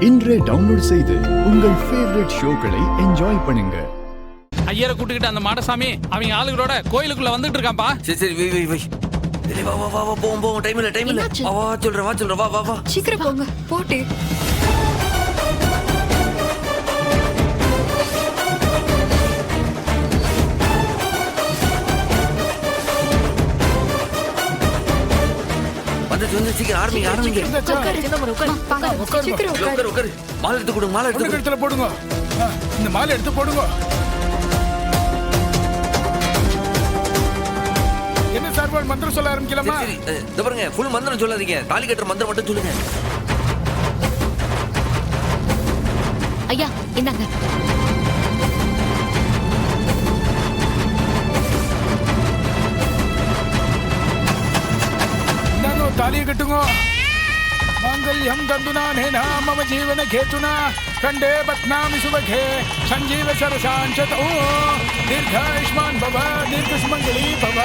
இன்றே டவுன்லோட் செய்து உங்கள் ஃபேவரட் ஷோக்களை என்ஜாய் பண்ணுங்க. ஐயரை கூட்டுக்கிட்டு அந்த மாடசாமி அவங்க ஆளுகளோட கோயிலுக்குள்ள வந்துட்டு இருக்கான்பா. சரி வை வா வா வா வா போவோம் டைம் இல்ல வா சொல்றேன் வா சீக்கிரம் போங்க போட்டு வந்து சீக்கிரம் ஆரம்பிங்க உட்காரு மாலை எடுத்து கொடுங்க இடத்துல போடுங்க. இந்த மாலை எடுத்து போடுங்க. என்ன சார்பால் மந்திரம் சொல்ல ஆரம்பிக்கலாமா? இந்த பாருங்க ஃபுல் மந்திரம் சொல்லாதீங்க, தாலி கட்டுற மந்திரம் மட்டும் சொல்லுங்க. ஐயா இந்தாங்க. தாலியை கட்டுங்க. மாங்கல்யம் தந்துனா நேனா மம ஜீவன கேதுனா கண்டே பத்னாமி சுபகே சஞ்சீவ சரசாஞ்சதோ தீர்காயுஷ்மான் பவ தீர்க்கசுமங்கலி பவ.